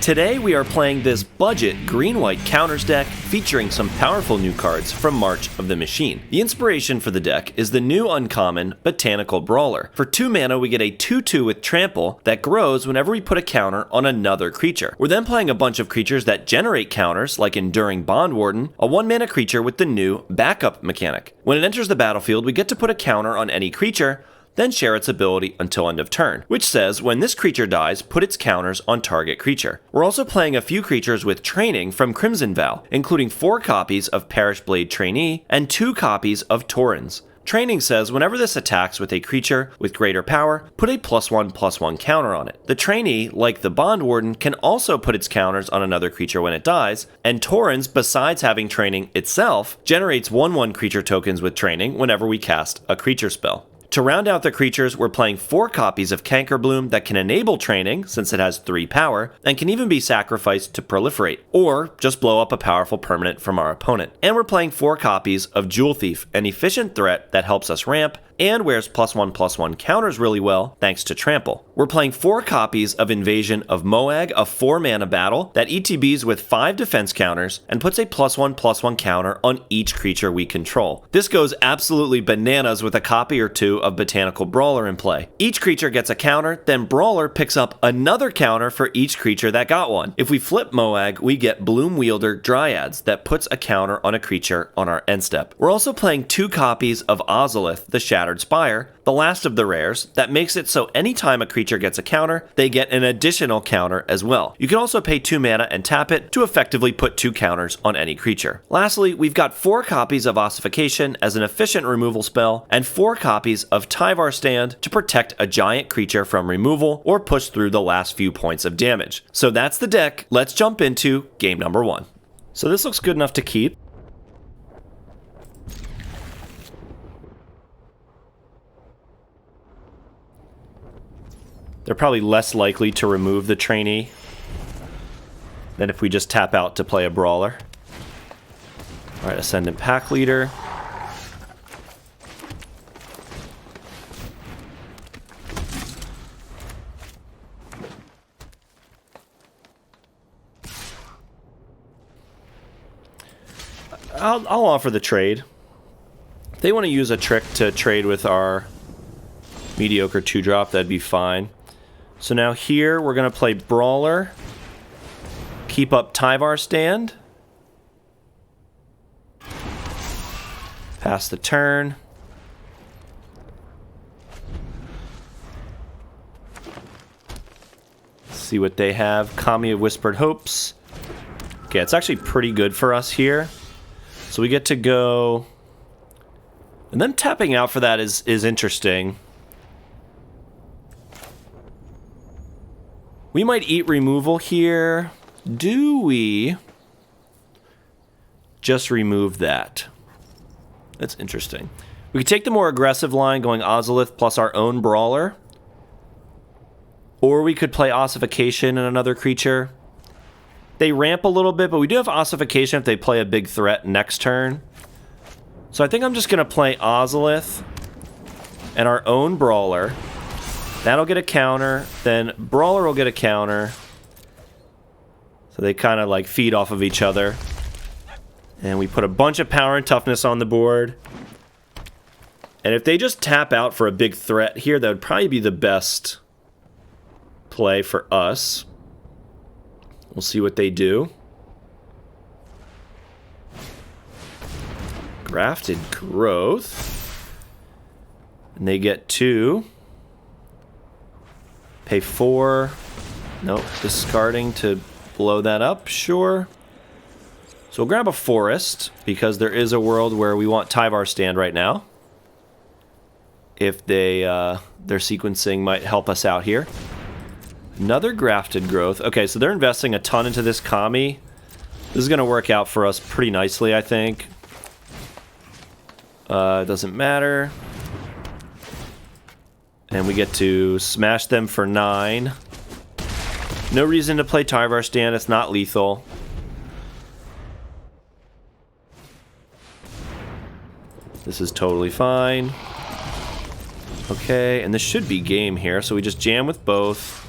Today we are playing this budget green-white counters deck featuring some powerful new cards from March of the Machine. The inspiration for the deck is the new uncommon Botanical Brawler. For 2 mana we get a 2/2 with Trample that grows whenever we put a counter on another creature. We're then playing a bunch of creatures that generate counters like Enduring Bondwarden, a 1 mana creature with the new backup mechanic. When it enters the battlefield we get to put a counter on any creature, then share its ability until end of turn, which says when this creature dies, put its counters on target creature. We're also playing a few creatures with training from Crimson Vow, including 4 copies of Parish-Blade Trainee and 2 copies of Torens. Training says whenever this attacks with a creature with greater power, put a +1/+1 counter on it. The trainee, like the Bondwarden, can also put its counters on another creature when it dies, and Torens, besides having training itself, generates 1/1 creature tokens with training whenever we cast a creature spell. To round out the creatures, we're playing 4 copies of Cankerbloom that can enable training, since it has 3 power, and can even be sacrificed to proliferate, or just blow up a powerful permanent from our opponent. And we're playing 4 copies of Jewel Thief, an efficient threat that helps us ramp, and wears +1/+1 counters really well thanks to Trample. We're playing 4 copies of Invasion of Moag, a 4 mana battle that ETBs with 5 defense counters and puts a +1/+1 counter on each creature we control. This goes absolutely bananas with a copy or 2 of Botanical Brawler in play. Each creature gets a counter, then Brawler picks up another counter for each creature that got one. If we flip Moag, we get Bloom Wielder Dryads that puts a counter on a creature on our end step. We're also playing 2 copies of Ozolith, the Shattered Spire, the last of the rares, that makes it so anytime a creature gets a counter, they get an additional counter as well. You can also pay 2 mana and tap it to effectively put 2 counters on any creature. Lastly, we've got 4 copies of Ossification as an efficient removal spell, and 4 copies of Tyvar Stand to protect a giant creature from removal or push through the last few points of damage. So that's the deck. Let's jump into game number 1. So this looks good enough to keep. They're probably less likely to remove the trainee than if we just tap out to play a brawler. Alright, Ascendant Pack Leader. I'll offer the trade. If they want to use a trick to trade with our mediocre 2-drop, that'd be fine. So now here, we're going to play Brawler, keep up Tyvar Stand, pass the turn, see what they have. Kami of Whispered Hopes. Okay, it's actually pretty good for us here. So we get to go, and then tapping out for that is interesting. We might eat removal here. Do we just remove that? That's interesting. We could take the more aggressive line going Ozolith plus our own Brawler. Or we could play Ossification and another creature. They ramp a little bit, but we do have Ossification if they play a big threat next turn. So I think I'm just going to play Ozolith and our own Brawler. That'll get a counter, then Brawler will get a counter. So they kind of like feed off of each other. And we put a bunch of power and toughness on the board. And if they just tap out for a big threat here, that would probably be the best play for us. We'll see what they do. Grafted Growth. And they get 2. Pay 4. Nope, discarding to blow that up, sure. So we'll grab a Forest, because there is a world where we want Tyvar Stand right now. If they, their sequencing might help us out here. Another Grafted Growth. Okay, so they're investing a ton into this Kami. This is going to work out for us pretty nicely, I think. Doesn't matter. And we get to smash them for 9. No reason to play Tyvar Stand, it's not lethal. This is totally fine. Okay, and this should be game here, so we just jam with both.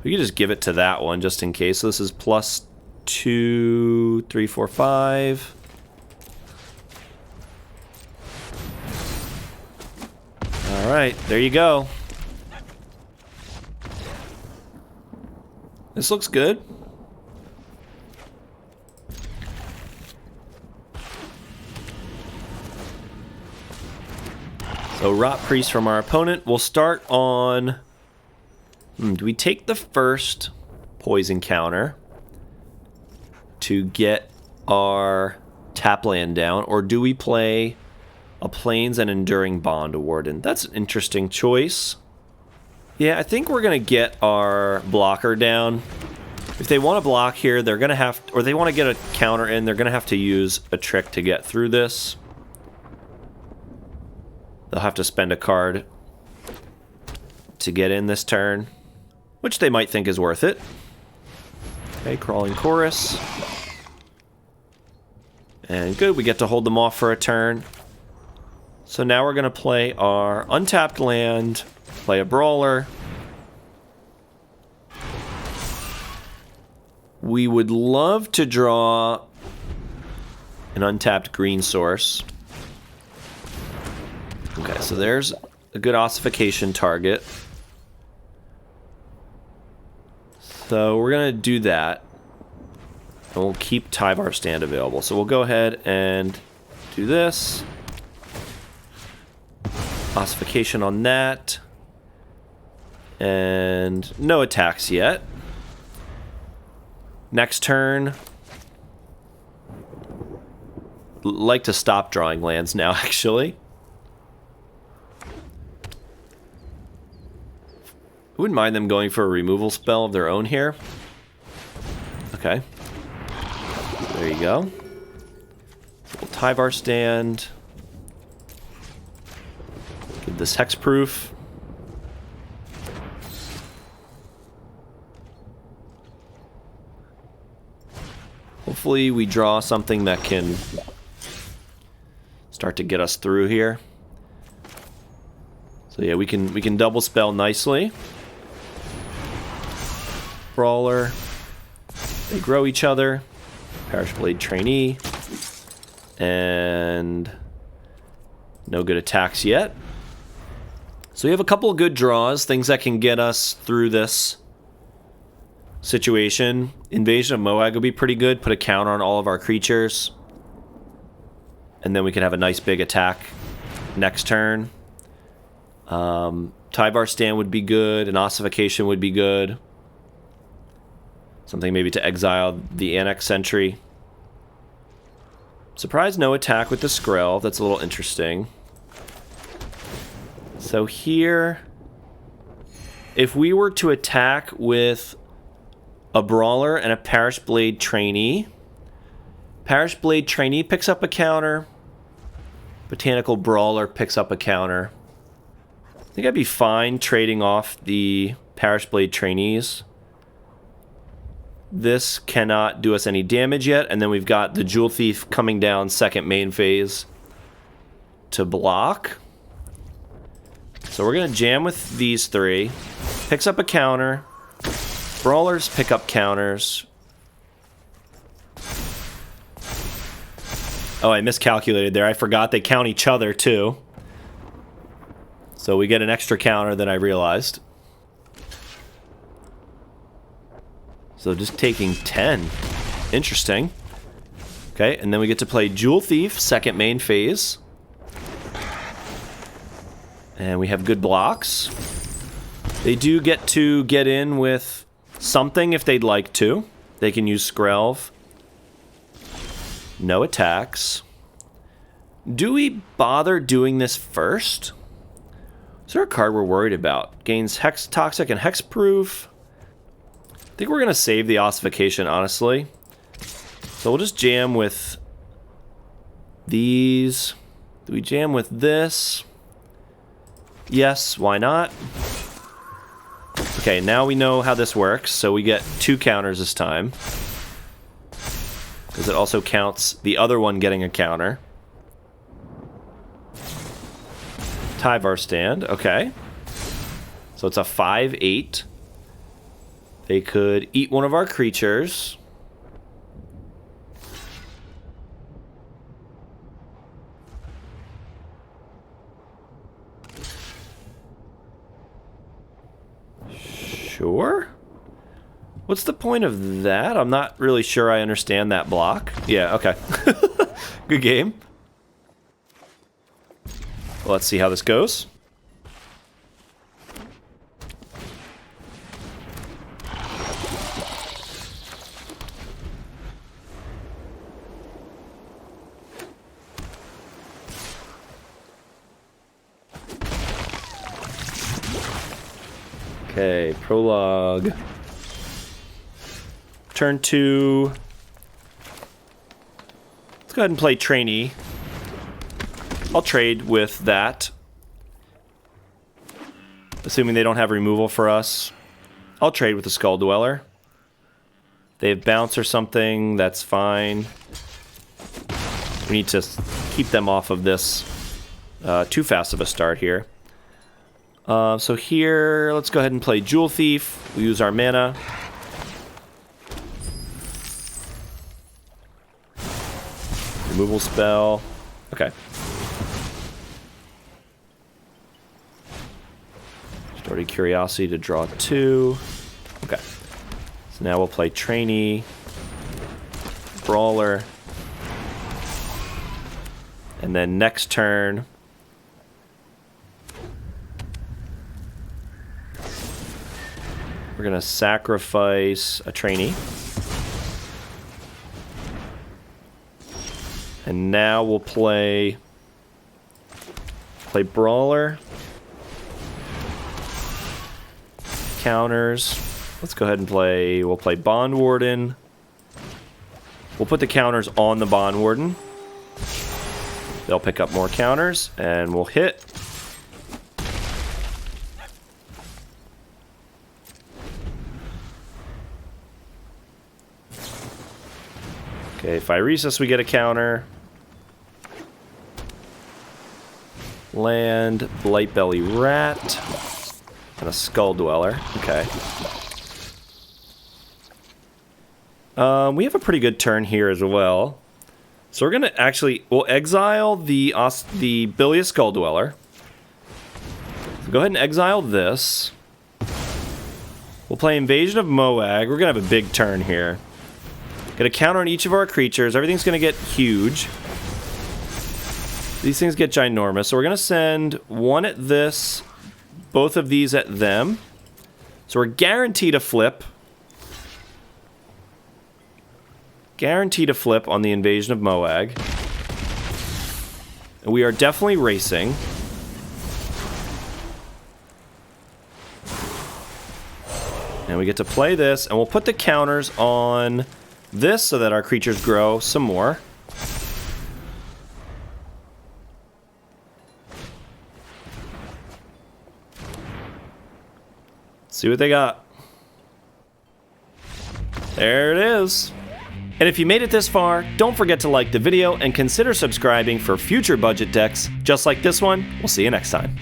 We could just give it to that one just in case. So this is plus 2, 3, 4, 5. All right, there you go. This looks good. So Rot Priest from our opponent. We'll start on... do we take the first poison counter to get our tap land down, or do we play a Plains and Enduring Bondwarden? That's an interesting choice. Yeah, I think we're going to get our blocker down. If they want to block here, they're going to have... or they want to get a counter in, they're going to have to use a trick to get through this. They'll have to spend a card to get in this turn, which they might think is worth it. Okay, Crawling Chorus. And good, we get to hold them off for a turn. So now we're going to play our untapped land, play a Brawler. We would love to draw an untapped green source. Okay, so there's a good Ossification target. So we're going to do that. And we'll keep Tyvar stand available. So we'll go ahead and do this. Ossification on that. And no attacks yet. Next turn. Like to stop drawing lands now, actually. I wouldn't mind them going for a removal spell of their own here. Okay. There you go. So we'll Tyvar stand. Give this hexproof. Hopefully we draw something that can start to get us through here. So yeah, we can double spell nicely. Brawler. They grow each other. Parish-Blade Trainee. And no good attacks yet. So we have a couple of good draws, things that can get us through this situation. Invasion of Moag would be pretty good. Put a counter on all of our creatures. And then we can have a nice big attack next turn. Tyvar stand would be good. An Ossification would be good. Something maybe to exile the Annex Sentry. Surprise no attack with the Skrell. That's a little interesting. So here, if we were to attack with a Brawler and a Parish-Blade Trainee, Parish-Blade Trainee picks up a counter. Botanical Brawler picks up a counter. I think I'd be fine trading off the Parish-Blade Trainees. This cannot do us any damage yet, and then we've got the Jewel Thief coming down second main phase to block. So we're going to jam with these three. Picks up a counter. Brawlers pick up counters. Oh, I miscalculated there. I forgot they count each other too. So we get an extra counter than I realized. So just taking 10. Interesting. Okay, and then we get to play Jewel Thief, second main phase. And we have good blocks. They do get to get in with something if they'd like to. They can use Skrelv. No attacks. Do we bother doing this first? Is there a card we're worried about? Gains Hex Toxic and Hexproof. I think we're going to save the Ossification, honestly. So we'll just jam with these. Do we jam with this? Yes, why not? Okay, now we know how this works. So we get 2 counters this time. Because it also counts the other one getting a counter. Tyvar stand, okay. So it's a 5-8. They could eat one of our creatures. Sure. What's the point of that? I'm not really sure I understand that block. Yeah, okay. Good game. Well, let's see how this goes. Okay, prologue. Turn 2. Let's go ahead and play Trainee. I'll trade with that. Assuming they don't have removal for us. I'll trade with the Skull Dweller. They have bounce or something, that's fine. We need to keep them off of this. Too fast of a start here. So here, let's go ahead and play Jewel Thief. We use our mana. Removal spell. Okay. Starting Curiosity to draw 2. Okay. So now we'll play Trainee. Brawler. And then next turn... we're going to sacrifice a Trainee. And now we'll play Brawler. Counters. Let's go ahead and we'll play Bondwarden. We'll put the counters on the Bondwarden. They'll pick up more counters, and we'll hit. Okay, Phyresis, we get a counter. Land, Blightbelly Rat, and a Skull Dweller. Okay. We have a pretty good turn here as well. So we're gonna we'll exile the Bilious Skull Dweller. So go ahead and exile this. We'll play Invasion of Moag. We're gonna have a big turn here. Get a counter on each of our creatures. Everything's going to get huge. These things get ginormous. So we're going to send one at this, both of these at them. So we're guaranteed a flip. Guaranteed a flip on the Invasion of Moag. And we are definitely racing. And we get to play this, and we'll put the counters on... this so that our creatures grow some more. Let's see what they got. There it is. And if you made it this far, don't forget to like the video and consider subscribing for future budget decks just like this one. We'll see you next time.